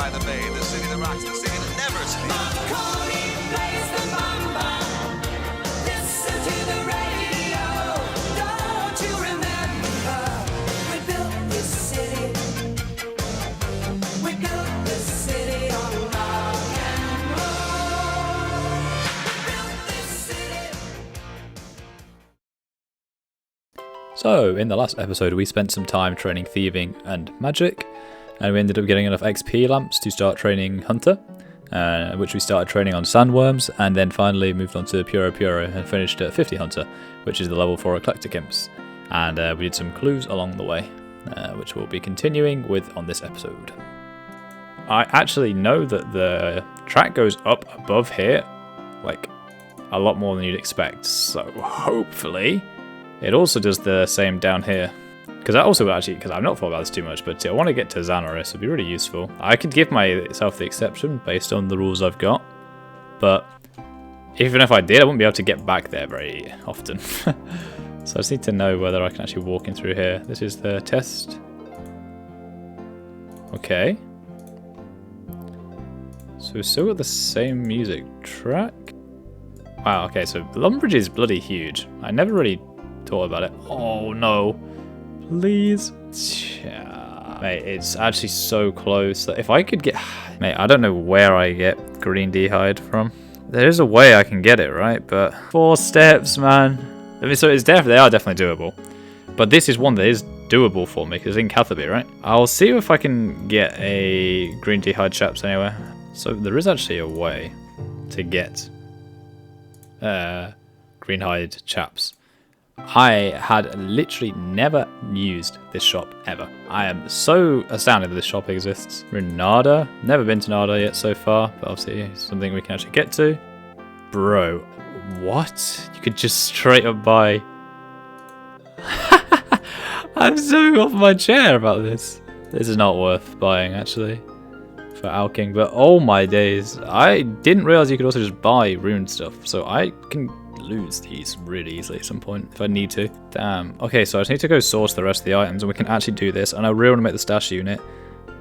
by the bay, the city that rocks, the city that never sleeps. Macaulay plays the bamba. Listen to the radio. Don't you remember? We built this city. We built this city on rock and roll. We built this city. So, in the last episode, we spent some time training thieving and magic, and we ended up getting enough XP lamps to start training hunter, which we started training on sandworms, and then finally moved on to Puro Puro and finished at 50 hunter, which is the level 4 eclectic imps. And we did some clues along the way, which we'll be continuing with on this episode. I actually know that the track goes up above here, like a lot more than you'd expect, so hopefully it also does the same down here. Because I've not thought about this too much, but I want to get to Xanaris, it'd be really useful. I could give myself the exception based on the rules I've got, but even if I did, I wouldn't be able to get back there very often. So I just need to know whether I can actually walk in through here. This is the test. Okay. So we've still got the same music track. Wow, okay, so Lumbridge is bloody huge. I never really thought about it. Oh no. Please. Mate, it's actually so close that if I could get... Mate, I don't know where I get green dehyde from. There is a way I can get it, right? But 4 steps, man. I mean, so they are definitely doable. But this is one that is doable for me because it's in Catherby, right? I'll see if I can get a green dehyde chaps anywhere. So there is actually a way to get green hide chaps. I had literally never used this shop ever. I am so astounded that this shop exists. We're in Nada. Never been to Nada yet so far, but obviously it's something we can actually get to. Bro, what? You could just straight up buy... I'm so off my chair about this. This is not worth buying, actually, for Alking, but oh my days. I didn't realize you could also just buy rune stuff, so I can lose these really easily at some point if I need to. Damn. Okay, so I just need to go source the rest of the items and we can actually do this, and I really want to make the stash unit,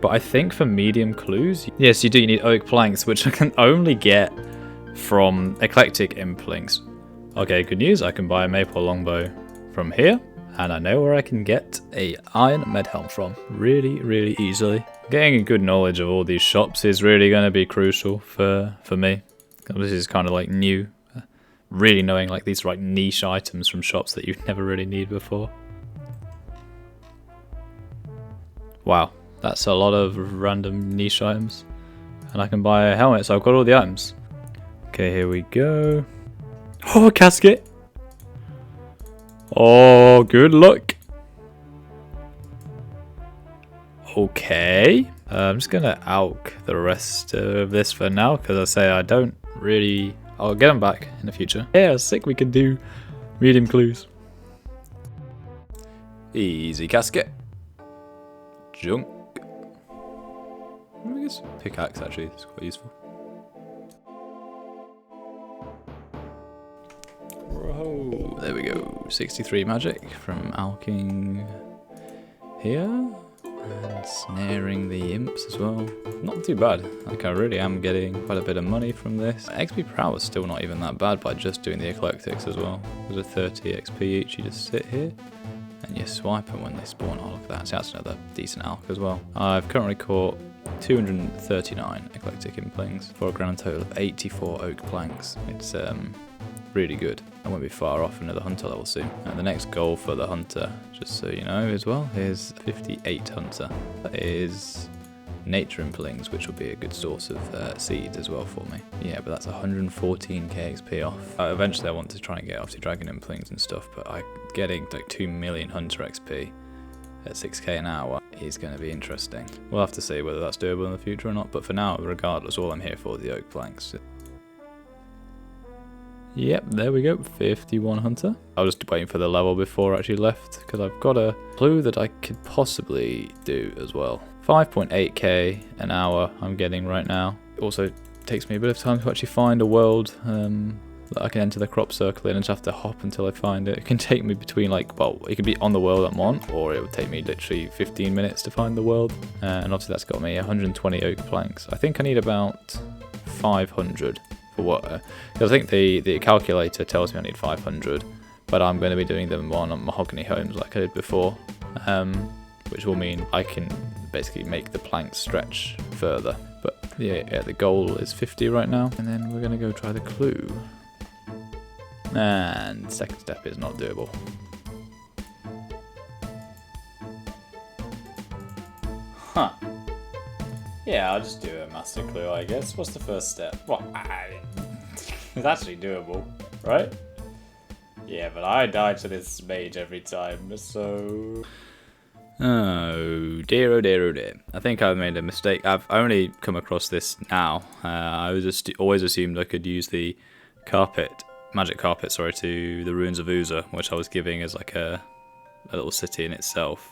but I think for medium clues, yes you do, you need oak planks, which I can only get from eclectic imp links. Okay, good news, I can buy a maple longbow from here, and I know where I can get a iron med helm from really easily. Getting a good knowledge of all these shops is really going to be crucial for me. This is kind of like new. Really knowing like these like niche items from shops that you'd never really need before. Wow, that's a lot of random niche items. And I can buy a helmet, so I've got all the items. Okay, here we go. Oh, a casket! Oh, good luck! Okay. I'm just gonna alk the rest of this for now, because I say I don't really... I'll get them back in the future. Yeah, sick, we can do medium clues. Easy casket. Junk. I guess pickaxe actually is quite useful. Whoa, there we go. 63 magic from alking here. And snaring the imps as well. Not too bad. Like I really am getting quite a bit of money from this. XP per hour is still not even that bad by just doing the eclectics as well. There's a 30 XP each. You just sit here and you swipe them when they spawn. Oh, look at that. So that's another decent alk as well. I've currently caught 239 eclectic implings for a grand total of 84 oak planks. It's really good. I won't be far off another hunter level soon. And the next goal for the hunter, just so you know as well, is 58 hunter. That is nature implings, which will be a good source of seeds as well for me. Yeah, but that's 114k XP off. Eventually I want to try and get off to dragon implings and stuff, but getting like 2 million hunter XP at 6k an hour is going to be interesting. We'll have to see whether that's doable in the future or not, but for now, regardless, all I'm here for is the oak planks. Yep, there we go, 51 hunter. I was just waiting for the level before I actually left, because I've got a clue that I could possibly do as well. 5.8k an hour I'm getting right now. It also takes me a bit of time to actually find a world that I can enter the crop circle in and just have to hop until I find it. It can take me between like, well, it could be on the world I'm on, or it would take me literally 15 minutes to find the world. And obviously that's got me 120 oak planks. I think I need about 500 for what? Because I think the calculator tells me I need 500, but I'm going to be doing them on mahogany homes like I did before, which will mean I can basically make the planks stretch further. But yeah, the goal is 50 right now, and then we're going to go try the clue. And second step is not doable. Huh. Yeah, I'll just do a master clue, I guess. What's the first step? Well, it's actually doable, right? Yeah, but I die to this mage every time, so... Oh dear, oh dear, oh dear. I think I've made a mistake. I've only come across this now. I was just always assumed I could use the magic carpet, to the ruins of Uza, which I was giving as like a little city in itself.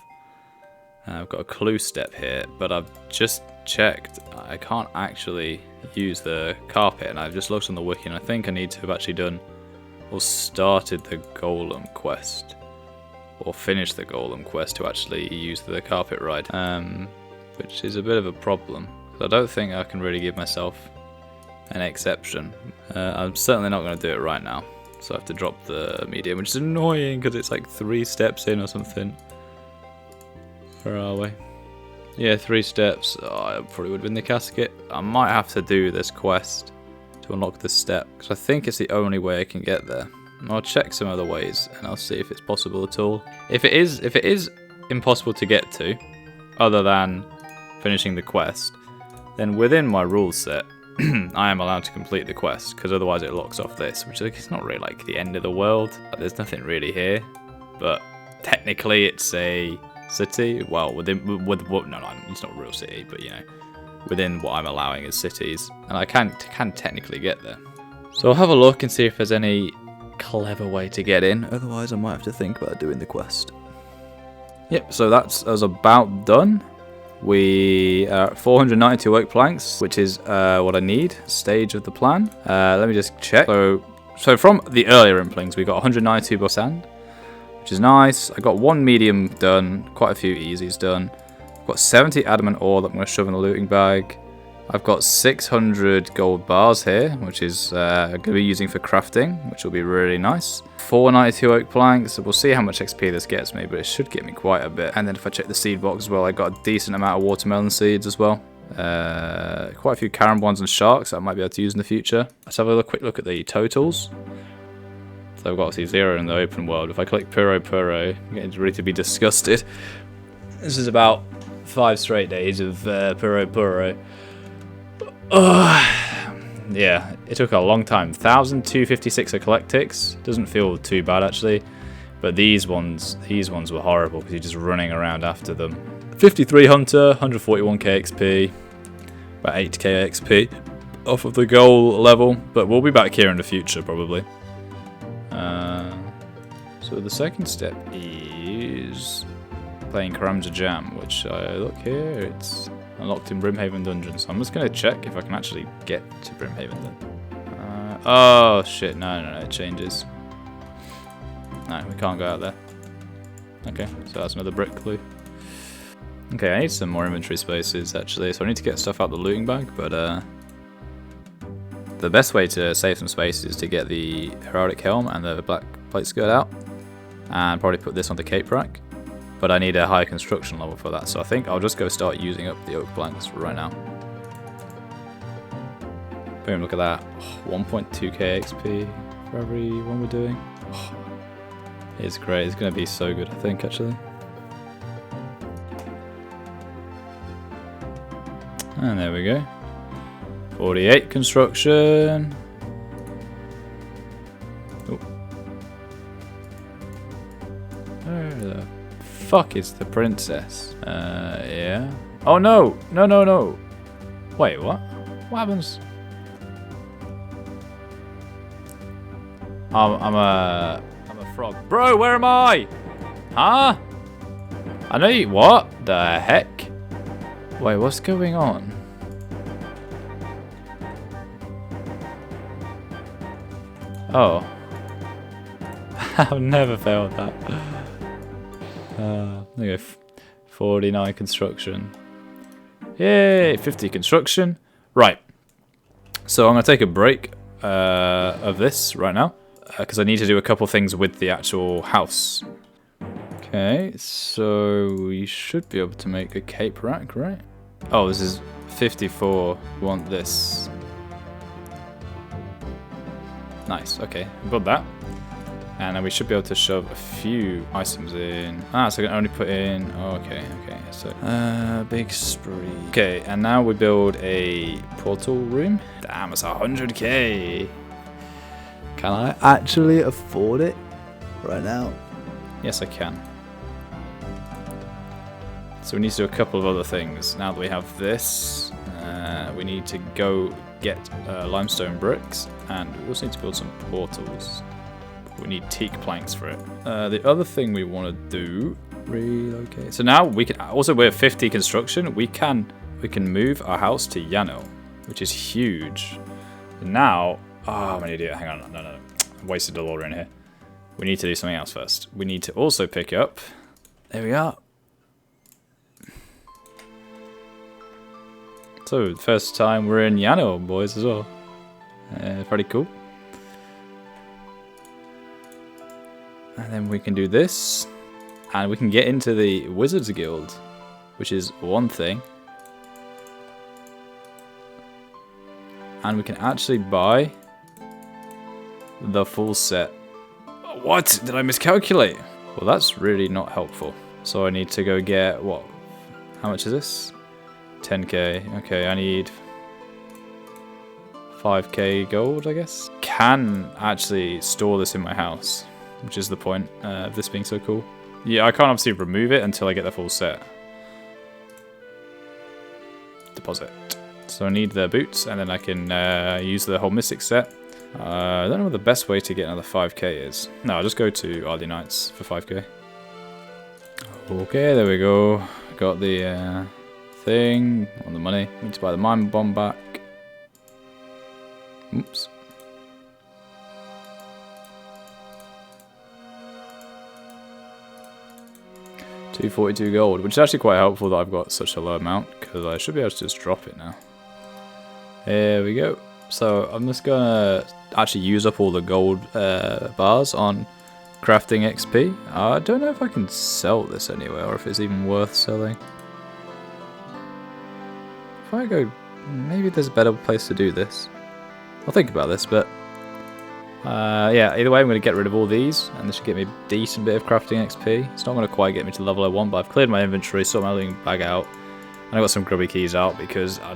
I've got a clue step here, but I've just checked. I can't actually use the carpet, and I've just looked on the wiki, and I think I need to have actually done or started the golem quest, or finished the golem quest to actually use the carpet ride, which is a bit of a problem. I don't think I can really give myself an exception. I'm certainly not going to do it right now, so I have to drop the medium, which is annoying because it's like 3 steps in or something. Where are we? Yeah, 3 steps. Oh, I probably would win the casket. I might have to do this quest to unlock this step, because I think it's the only way I can get there. I'll check some other ways and I'll see if it's possible at all. If it is impossible to get to, other than finishing the quest, then within my rule set, I am allowed to complete the quest, because otherwise it locks off this, which is not really like the end of the world. There's nothing really here, but technically it's a city. Well, no, it's not a real city, but you know, within what I'm allowing as cities, and I can technically get there. So I'll have a look and see if there's any clever way to get in. Otherwise, I might have to think about doing the quest. Yep, so that's us about done. We are at 492 oak planks, which is what I need. Stage of the plan. Let me just check. So from the earlier implings, we got 192 by sand, which is nice. I got 1 medium done, quite a few easies done. I've got 70 adamant ore that I'm going to shove in the looting bag. I've got 600 gold bars here, which is going to be using for crafting, which will be really nice. 492 oak planks, so we'll see how much XP this gets me, but it should get me quite a bit. And then if I check the seed box as well, I got a decent amount of watermelon seeds as well. Quite a few carambons and sharks that I might be able to use in the future. Let's have a quick look at the totals. So I've got obviously 0 in the open world. If I click Puro, I'm getting ready to be disgusted. This is about 5 straight days of Puro. Yeah, it took a long time. 1,256 eclectics. Doesn't feel too bad actually, but these ones were horrible because you're just running around after them. 53 hunter, 141k XP, about 8k XP off of the goal level, but we'll be back here in the future probably. So the second step is playing Karamja Jam, which I look here, it's unlocked in Brimhaven Dungeon, so I'm just going to check if I can actually get to Brimhaven Dungeon. Oh shit, no, it changes. No, we can't go out there. Okay, so that's another brick clue. Okay, I need some more inventory spaces actually, so I need to get stuff out the looting bag, but the best way to save some space is to get the heraldic helm and the black plate skirt out, and probably put this on the cape rack. But I need a higher construction level for that, so I think I'll just go start using up the oak planks right now. Boom, look at that. 1.2k XP for every one we're doing. It's great, it's going to be so good I think actually. And there we go. 48 construction. Oh. Where the fuck is the princess? Yeah. Oh no! No. Wait, what? What happens? I'm a frog. Bro, where am I? Huh? I know you. What the heck? Wait, what's going on? Oh. I've never failed that. There we go. 49 construction. Yay! 50 construction. Right. So I'm going to take a break of this right now. Because I need to do a couple things with the actual house. Okay, so we should be able to make a cape rack, right? Oh, this is 54. We want this. Nice, okay, we've got that. And then we should be able to shove a few items in. Ah, so I can only put in... Oh, okay, so... big spree. Okay, and now we build a portal room. Damn, it's 100k. Can I actually afford it right now? Yes, I can. So we need to do a couple of other things. Now that we have this, we need to go get limestone bricks, and we also need to build some portals. We need teak planks for it. The other thing we want to do, relocate. So now we can also, we're 50 construction. We can move our house to Yano, which is huge. Now, oh, I'm an idiot. Hang on, no. I wasted a lot in here. We need to do something else first. We need to also pick up. There we are. So, first time we're in Yano, boys, as well. Pretty cool. And then we can do this. And we can get into the Wizards Guild, which is one thing. And we can actually buy the full set. What? Did I miscalculate? Well, that's really not helpful. So I need to go get, what? How much is this? 10k. Okay, I need 5k gold, I guess. Can actually store this in my house, which is the point of this being so cool. Yeah, I can't obviously remove it until I get the full set. Deposit. So I need the boots, and then I can use the whole Mystic set. I don't know what the best way to get another 5k is. No, I'll just go to Ardy Knights for 5k. Okay, there we go. Got the thing on the money. Need to buy the mine bomb back. Oops. $242 gold, which is actually quite helpful that I've got such a low amount, because I should be able to just drop it now. There we go. So I'm just gonna actually use up all the gold bars on crafting XP. I don't know if I can sell this anywhere, or if it's even worth selling. If I go, maybe there's a better place to do this. I'll think about this, but yeah, either way I'm going to get rid of all these, and this should get me a decent bit of crafting XP. It's not going to quite get me to the level I want, but I've cleared my inventory, sorted my living bag out, and I got some grubby keys out, because I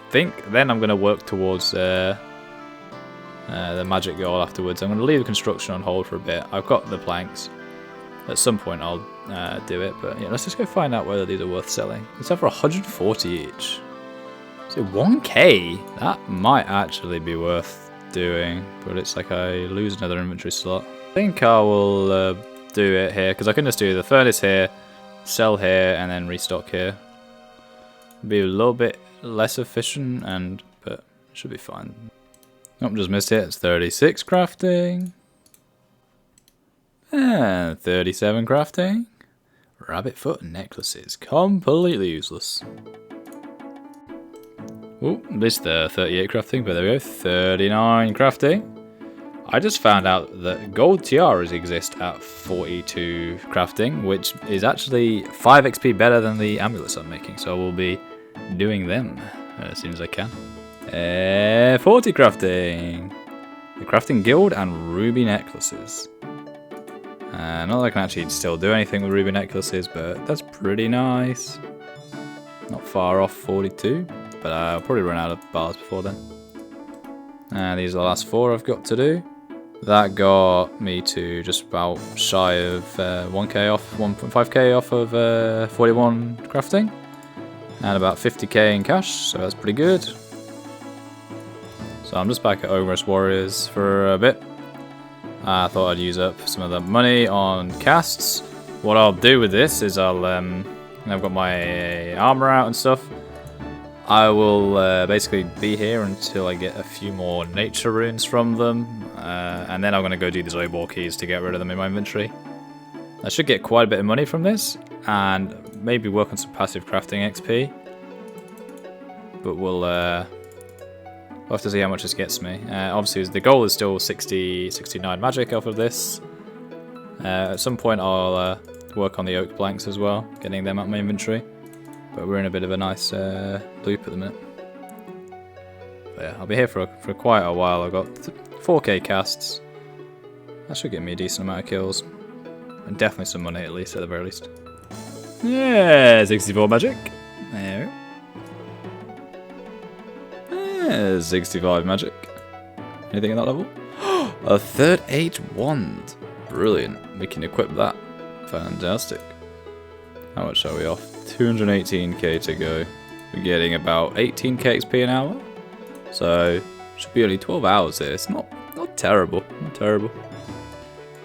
think then I'm going to work towards the magic goal afterwards. I'm going to leave the construction on hold for a bit. I've got the planks. At some point I'll do it, but yeah, let's just go find out whether these are worth selling. It's over 140 each. So 1k? That might actually be worth doing, but it's like I lose another inventory slot. I think I will do it here, because I can just do the furnace here, sell here, and then restock here. Be a little bit less efficient, but it should be fine. Oh, just missed it. It's 36 crafting. And 37 crafting. Rabbit foot necklaces. Completely useless. Oh, missed the 38 crafting, but there we go. 39 crafting. I just found out that gold tiaras exist at 42 crafting, which is actually 5 XP better than the amulets I'm making. So I will be doing them as soon as I can. 40 crafting. The crafting guild and ruby necklaces. Not that I can actually still do anything with ruby necklaces, but that's pretty nice. Not far off 42. But I'll probably run out of bars before then. These are the last 4 I've got to do. That got me to just about shy of 1k off, 1.5k off of 41 crafting. And about 50k in cash, so that's pretty good. So I'm just back at Ogres Warriors for a bit. I thought I'd use up some of the money on casts. What I'll do with this is I've got my armor out and stuff. I will basically be here until I get a few more nature runes from them. and then I'm going to go do these eyeball keys to get rid of them in my inventory. I should get quite a bit of money from this, and maybe work on some passive crafting XP. But we'll have to see how much this gets me. Obviously, the goal is still 69 magic off of this. At some point, I'll work on the oak planks as well, getting them out of my inventory. But we're in a bit of a nice loop at the minute. But yeah, I'll be here for quite a while. I've got 4k casts. That should get me a decent amount of kills. And definitely some money, at least, at the very least. Yeah, 64 magic. There we go. Yeah, 65 magic. Anything at that level? A third 8 wand. Brilliant. We can equip that. Fantastic. How much are we off? 218k to go. We're getting about 18k XP an hour. So, should be only 12 hours here. It's not terrible. Not terrible.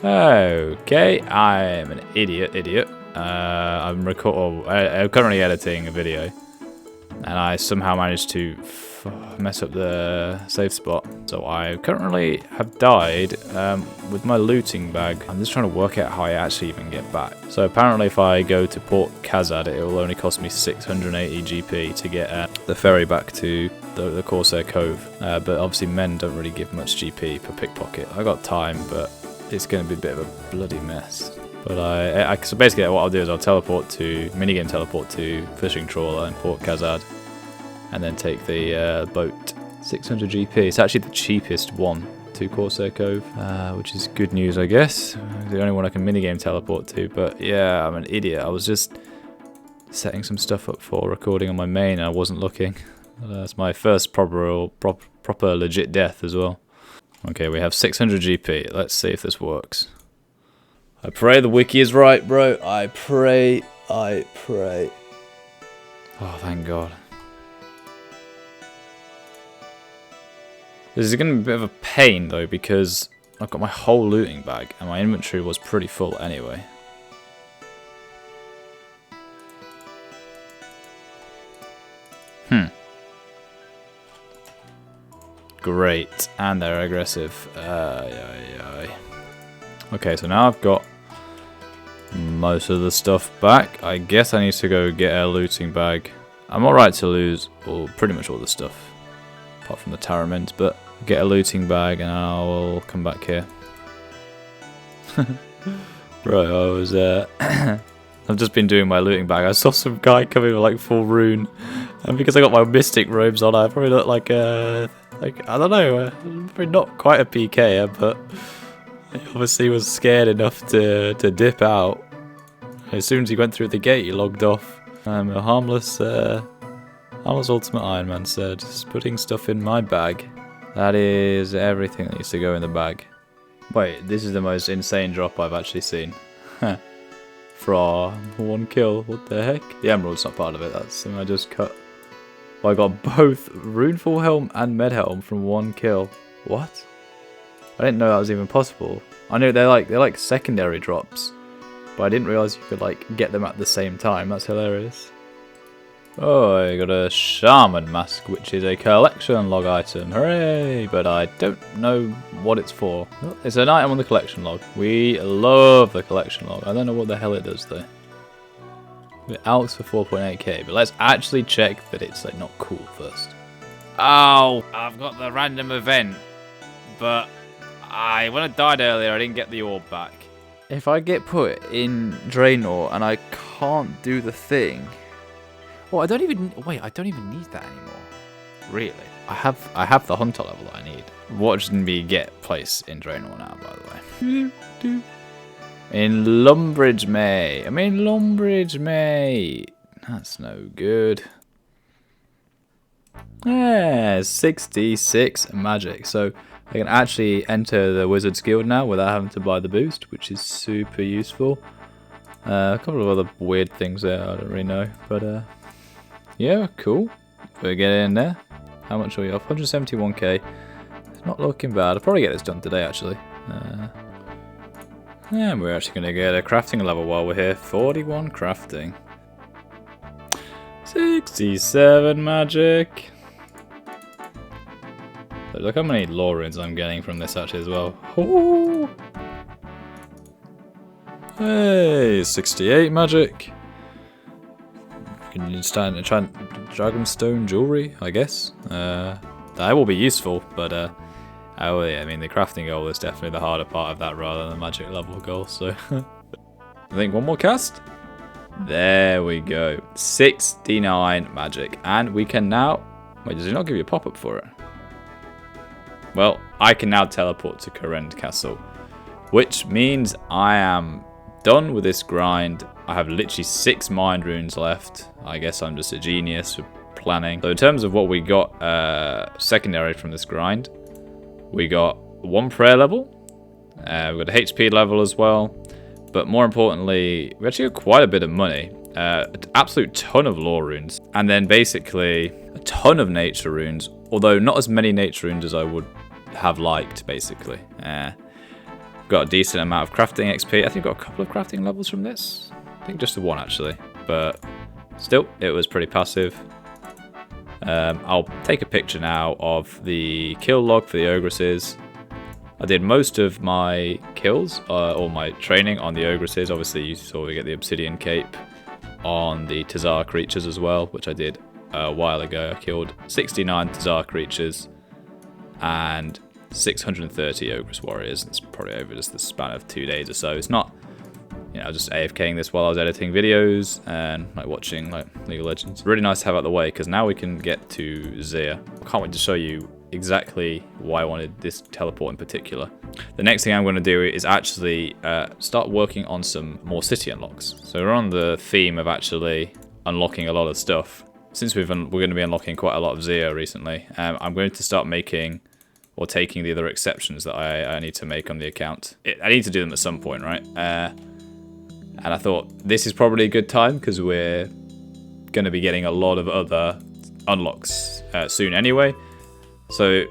Okay, I'm an idiot. I'm currently editing a video, and I somehow managed to mess up the save spot. So I currently have died with my looting bag. I'm just trying to work out how I actually even get back. So apparently if I go to Port Kazad, it will only cost me 680 GP to get the ferry back to the Corsair Cove. But obviously men don't really give much GP per pickpocket. I got time, but it's going to be a bit of a bloody mess. But so basically what I'll do is I'll minigame teleport to fishing trawler in Port Kazad, and then take the boat. 600 GP. It's actually the cheapest one to Corsair Cove, which is good news, I guess. The only one I can minigame teleport to. But yeah, I'm an idiot. I was just setting some stuff up for recording on my main, and I wasn't looking. That's my first proper legit death as well. Okay, we have 600 GP. Let's see if this works. I pray the wiki is right, bro. I pray. Oh, thank God. This is going to be a bit of a pain, though, because I've got my whole looting bag, and my inventory was pretty full anyway. Great, and they're aggressive. Okay, so now I've got most of the stuff back. I guess I need to go get a looting bag. I'm alright to lose pretty much all the stuff, apart from the Taramins, but get a looting bag and I'll come back here. Bro, I was I've just been doing my looting bag. I saw some guy coming with like full rune, and because I got my mystic robes on, I probably look like I don't know, probably not quite a PK, but he obviously was scared enough to dip out. As soon as he went through the gate, he logged off. I'm a harmless ultimate Ironman, said, just putting stuff in my bag. That is everything that needs to go in the bag. Wait, this is the most insane drop I've actually seen. From 1 kill, what the heck? The emerald's not part of it, that's something I just cut. Well, I got both Runeful Helm and Med Helm from 1 kill. What? I didn't know that was even possible. I knew they're like secondary drops, but I didn't realise you could like get them at the same time. That's hilarious. Oh, I got a Shaman Mask, which is a collection log item. Hooray! But I don't know what it's for. It's an item on the collection log. We love the collection log. I don't know what the hell it does though. It asks for 4.8k, but let's actually check that it's like not cool first. Oh, I've got the random event, but when I died earlier, I didn't get the orb back. If I get put in Draenor and I can't do the thing, I don't even need that anymore. Really, I have the hunter level that I need. Watch me get place in Draenor now, by the way. In Lumbridge, May. I'm in Lumbridge, May. That's no good. Yeah, 66 magic. So I can actually enter the Wizard's Guild now without having to buy the boost, which is super useful. A couple of other weird things there, I don't really know. But yeah, cool. We're getting in there. How much are we off? 171k. It's not looking bad. I'll probably get this done today, actually. And we're actually going to get a crafting level while we're here. 41 crafting. 67 magic. look how many lore runes I'm getting from this actually as well. Ooh. Hey, 68 magic. Can you start to try Dragonstone jewelry, I guess. That will be useful, but I mean the crafting goal is definitely the harder part of that rather than the magic level goal. So I think one more cast. There we go. 69 magic, and we can now. Wait, does it not give you a pop-up for it? Well, I can now teleport to Korend Castle, which means I am done with this grind. I have literally 6 mind runes left. I guess I'm just a genius for planning. So in terms of what we got secondary from this grind, we got 1 prayer level, we got a HP level as well, but more importantly, we actually got quite a bit of money, an absolute ton of lore runes, and then basically a ton of nature runes, although not as many nature runes as I would have liked, basically. Got a decent amount of crafting XP. I think I got a couple of crafting levels from this. I think just the 1 actually, but still, it was pretty passive. I'll take a picture now of the kill log for the ogresses. I did most of my kills, or my training on the ogresses. Obviously, you saw we get the obsidian cape on the Tazar creatures as well, which I did a while ago. I killed 69 Tazar creatures and 630 ogress warriors. It's probably over just the span of 2 days or so. It's not, you know, just AFKing this while I was editing videos and like watching like League of Legends. Really nice to have out the way because now we can get to Zir. I can't wait to show you exactly why I wanted this teleport in particular. The next thing I'm going to do is actually start working on some more city unlocks. So we're on the theme of actually unlocking a lot of stuff. Since we're going to be unlocking quite a lot of Zir recently, I'm going to start making or taking the other exceptions that I need to make on the account. I need to do them at some point, right? And I thought this is probably a good time because we're going to be getting a lot of other unlocks soon anyway. So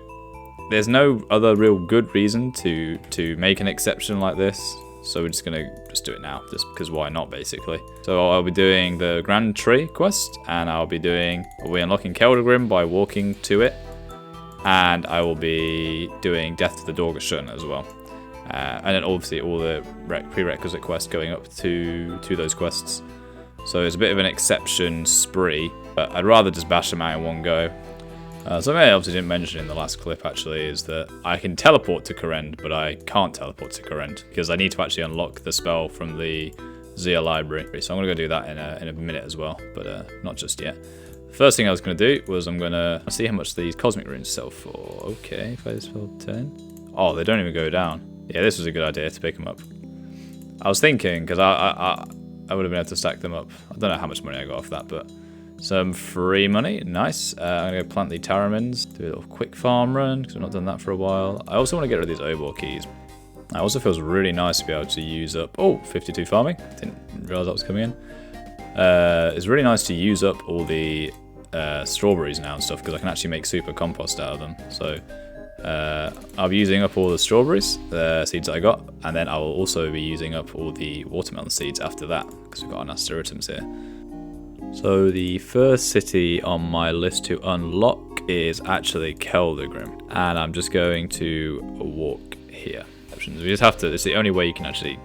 there's no other real good reason to make an exception like this. So we're just going to do it now, just because why not, basically. So I'll be doing the Grand Tree quest, and we'll be unlocking Keldagrim by walking to it. And I will be doing Death to the Dorgashun as well. And then obviously all the prerequisite quests going up to those quests. So it's a bit of an exception spree, but I'd rather just bash them out in one go. Something I obviously didn't mention in the last clip actually is that I can teleport to Korend, but I can't teleport to Korend because I need to actually unlock the spell from the Zia library. So I'm going to go do that in a minute as well, but not just yet. The first thing I was going to do was I'm going to see how much these cosmic runes sell for. Okay, if I spell 10. Oh, they don't even go down. Yeah, this was a good idea to pick them up. I was thinking, because I would have been able to stack them up. I don't know how much money I got off that, but some free money. Nice. I'm going to go plant the Taramins, do a little quick farm run, because I've not done that for a while. I also want to get rid of these Obor keys. It also feels really nice to be able to use up... Oh, 52 farming. Didn't realise that was coming in. It's really nice to use up all the strawberries now and stuff, because I can actually make super compost out of them. So I'll be using up all the strawberries, the seeds that I got, and then I will also be using up all the watermelon seeds after that, because we've got our Nasturtiums here. So the first city on my list to unlock is actually Keldagrim, and I'm just going to walk here. We just have to. It's the only way you can actually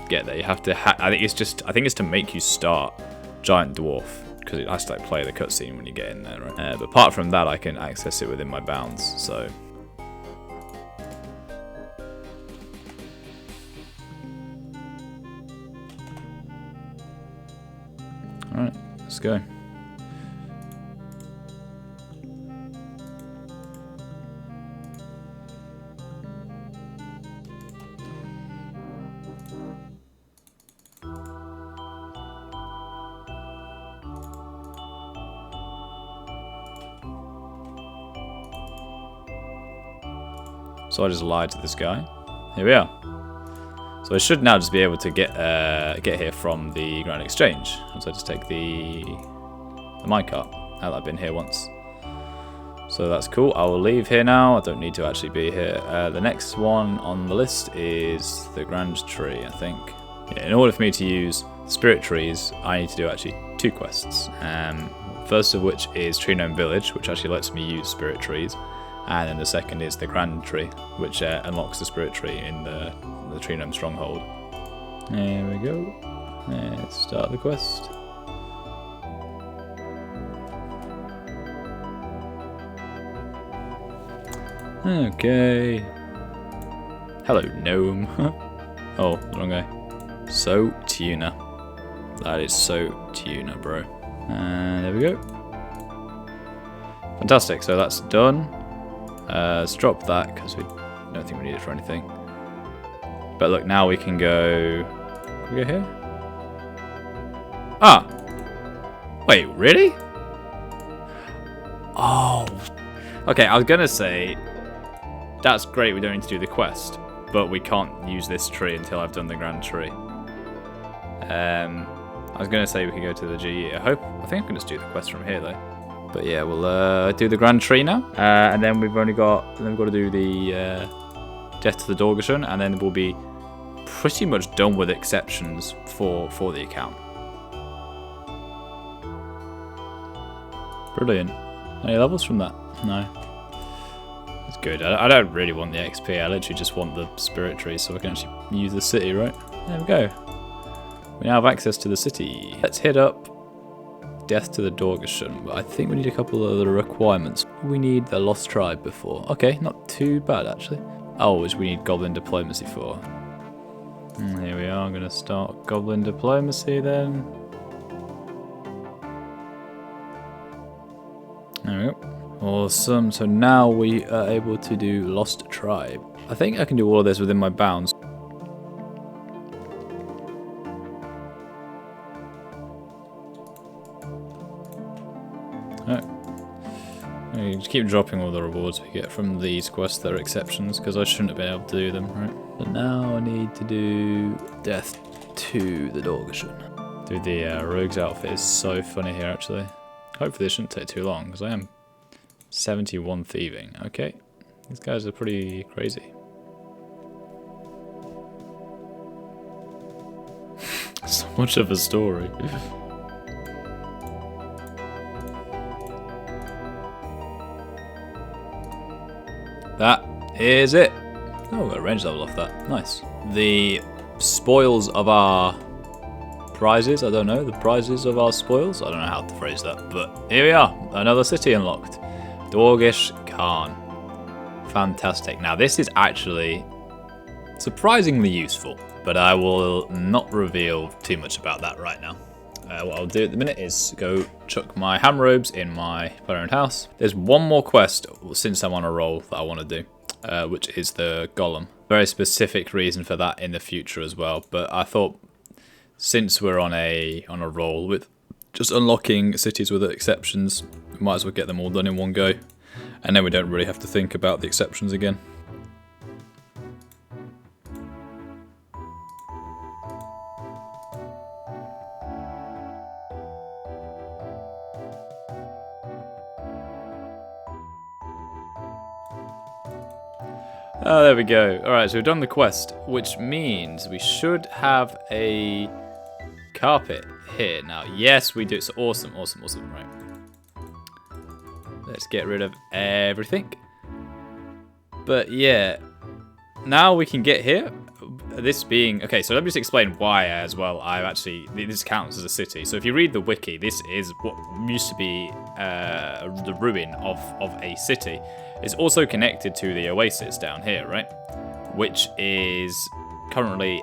get there. You have to. I think it's to make you start Giant Dwarf, because it has to like play the cutscene when you get in there, right? But apart from that, I can access it within my bounds. So. All right, let's go. So I just lied to this guy. Here we are. So I should now just be able to get here from the Grand Exchange. So I just take the minecart. I've been here once. So that's cool. I will leave here now. I don't need to actually be here. The next one on the list is the Grand Tree, I think. Yeah, in order for me to use Spirit Trees, I need to do actually 2 quests. First of which is Tree Gnome Village, which actually lets me use Spirit Trees. and then the second is the Grand Tree, which unlocks the Spirit Tree in the Tree Gnome Stronghold. There we go. Let's start the quest. Okay. Hello, gnome. Oh, the wrong guy. So Tuna. That is so Tuna, bro. And there we go. Fantastic, so that's done. Let's drop that because we don't think we need it for anything. But look, now we can go... Can we go here? Ah! Wait, really? Oh. Okay, I was gonna say, that's great, we don't need to do the quest, but we can't use this tree until I've done the Grand Tree. I was gonna say we could go to the GE. I think I can just do the quest from here though. But yeah, we'll do the Grand Tree now, and then we've got to do the Death to the Dorgeshuun, and then we'll be pretty much done with exceptions for the account. Brilliant. Any levels from that? No. That's good. I don't really want the XP. I literally just want the Spirit Tree so I can actually use the city, right? There we go. We now have access to the city. Let's hit up Death to the Dorgeshuun, but I think we need a couple of other requirements. We need the Lost Tribe before. Okay, not too bad actually. Oh, which we need Goblin Diplomacy for. Here we are, I'm going to start Goblin Diplomacy then. There we go. Awesome, so now we are able to do Lost Tribe. I think I can do all of this within my bounds. We just keep dropping all the rewards we get from these quests that are exceptions, because I shouldn't have been able to do them, right? So now I need to do Death to the Dorgeshuun. Dude, the Rogue's outfit is so funny here, actually. Hopefully this shouldn't take too long, because I am 71 thieving. Okay, these guys are pretty crazy. So much of a story. That is it. Oh, got a range level off that. Nice. The spoils of our prizes. I don't know. The prizes of our spoils. I don't know how to phrase that. But here we are. Another city unlocked. Dorgish Khan. Fantastic. Now this is actually surprisingly useful. But I will not reveal too much about that right now. What I'll do at the minute is go chuck my ham robes in my player-owned house. There's one more quest since I'm on a roll that I want to do, which is the Golem. Very specific reason for that in the future as well. But I thought since we're on a roll with just unlocking cities with exceptions, we might as well get them all done in one go, and then we don't really have to think about the exceptions again. Oh, there we go. Alright, so we've done the quest, which means we should have a carpet here now. Yes, we do. So awesome, awesome, awesome. Right. Let's get rid of everything. But yeah, now we can get here. This being... Okay, so let me just explain why as well. This counts as a city. So if you read the wiki, this is what used to be the ruin of a city. It's also connected to the oasis down here, right? Which is currently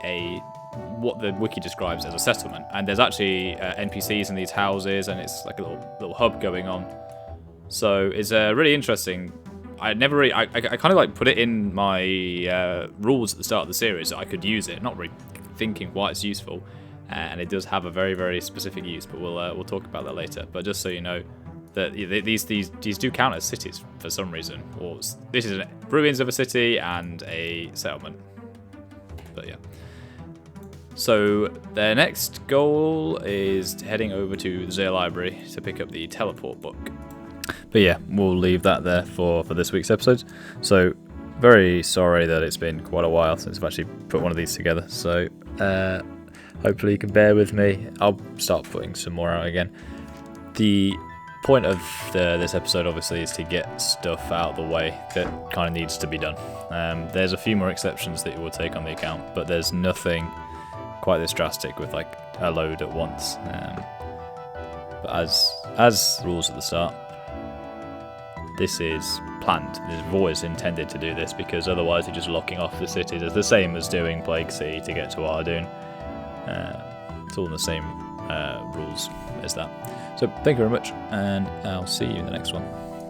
what the wiki describes as a settlement. And there's actually NPCs in these houses, and it's like a little hub going on. So it's really interesting. I kind of like put it in my rules at the start of the series that I could use it, not really thinking why it's useful. And it does have a very, very specific use, but we'll talk about that later. But just so you know, that these do count as cities for some reason. Or this is ruins of a city and a settlement. But yeah. So their next goal is heading over to the Zay Library to pick up the teleport book. But yeah, we'll leave that there for this week's episode. So very sorry that it's been quite a while since I've actually put one of these together. So hopefully you can bear with me. I'll start putting some more out again. The point of this episode obviously is to get stuff out of the way that kind of needs to be done. There's a few more exceptions that you will take on the account, but there's nothing quite this drastic with like a load at once. But as rules at the start, this is planned. We've always intended to do this because otherwise you're just locking off the cities. It's the same as doing Plague City to get to Ardoon. It's all in the same rules as that. So thank you very much, and I'll see you in the next one.